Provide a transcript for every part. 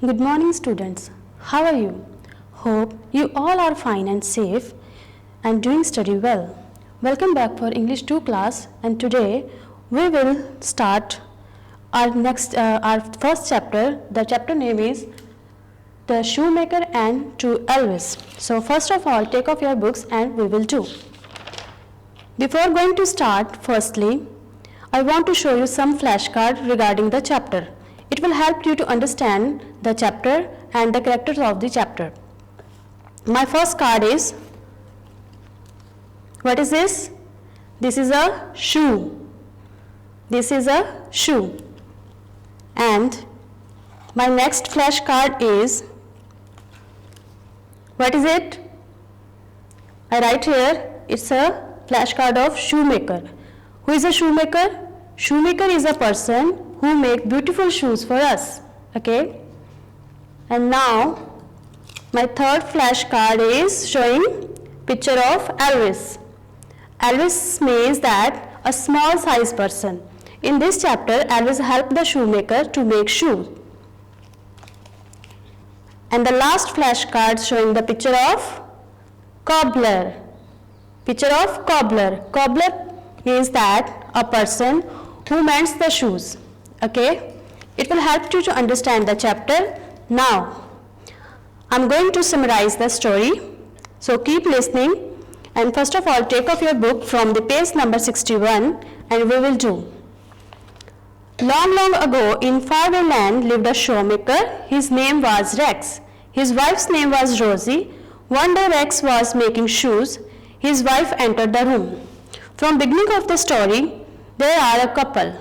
Good morning, students. How are you? Hope you all are fine and safe and doing study well. Welcome back for English 2 class, and today we will start our first chapter. The chapter name is The Shoemaker and to Elvis. So first of all, take off your books and we will do. Before going to start, firstly, I want to show you some flashcards regarding the chapter. It will help you to understand the chapter and the characters of the chapter. My first card is, what is this? This is a shoe. This is a shoe. And my next flashcard is, what is it? I write here, it's a flashcard of shoemaker. Who is a shoemaker? Shoemaker is a person who make beautiful shoes for us. Okay? And now my third flashcard is showing picture of Elvis. Elvis means that a small size person. In this chapter, Elvis helped the shoemaker to make shoes. And the last flashcard showing the picture of cobbler. Picture of cobbler. Cobbler means that a person who mends the shoes. Okay? It will help you to understand the chapter. Now, I'm going to summarize the story. So keep listening, and first of all, take off your book from the page number 61 and we will do. Long, long ago in faraway land lived a shoemaker. His name was Rex. His wife's name was Rosie. One day Rex was making shoes. His wife entered the room. From beginning of the story, there are a couple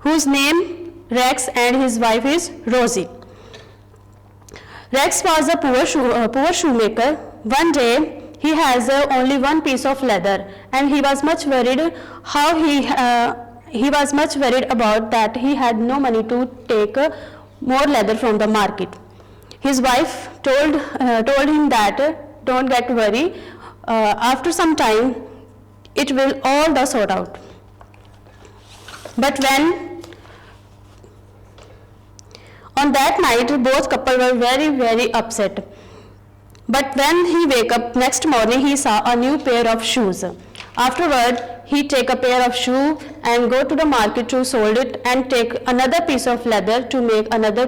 whose name Rex and his wife is Rosie. Rex was a poor shoemaker. One day he has only one piece of leather, and he was much worried about that he had no money to take more leather from the market. His wife told him that don't get worried, after some time it will all the sort out. But on that night, both couple were very, very upset. But when he wake up next morning, he saw a new pair of shoes. Afterward, he take a pair of shoe and go to the market to sold it and take another piece of leather to make another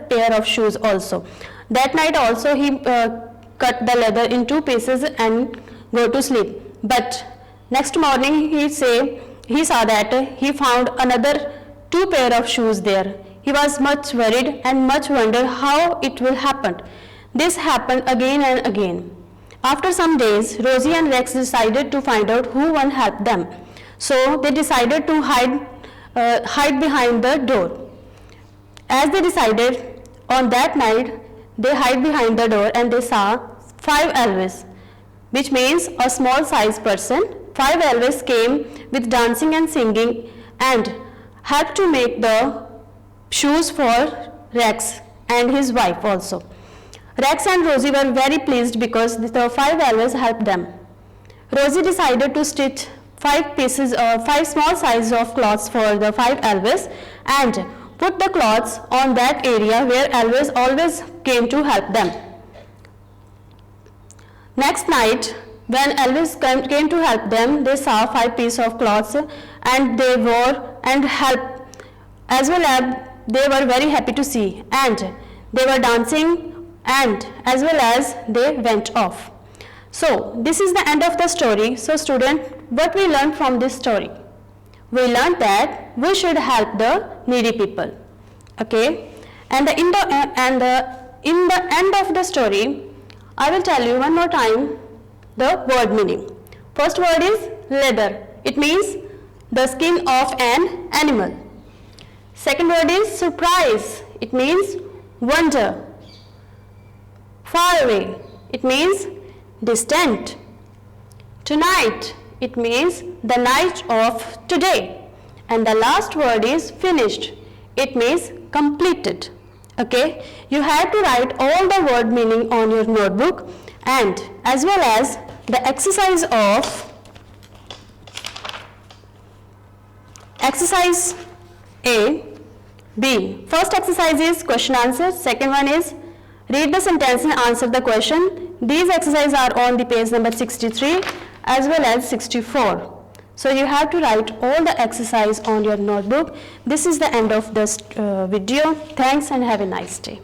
pair of shoes also. That night also he cut the leather in two pieces and go to sleep. But next morning he saw that he found another two pair of shoes there. He was much worried and much wondered how it will happen. This happened again and again. After some days, Rosie and Rex decided to find out who one helped them. So they decided to hide behind the door. As they decided, on that night, they hid behind the door and they saw 5 Elvis, which means a small size person. 5 Elvis came with dancing and singing and helped to make the shoes for Rex and his wife also. Rex and Rosie were very pleased because the 5 Elvis helped them. Rosie decided to stitch 5 small sizes of cloths for the 5 Elvis and put the cloths on that area where Elvis always came to help them. Next night, when Elvis came to help them, they saw 5 pieces of cloths and they wore and helped, as well as they were very happy to see, and they were dancing and as well as they went off. So this is the end of the story. So student, what we learned from this story? We learned that we should help the needy people. Okay, and in the end of the story, I will tell you one more time the word meaning. First word is leather. It means the skin of an animal. Second word is surprise. It means wonder. Far away. It means distant. Tonight. It means the night of today. And the last word is finished. It means completed. Okay, you have to write all the word meaning on your notebook, and as well as the exercise A. B. First exercise is question answer. Second one is read the sentence and answer the question. These exercises are on the page number 63 as well as 64. So you have to write all the exercise on your notebook. This is the end of this video. Thanks and have a nice day.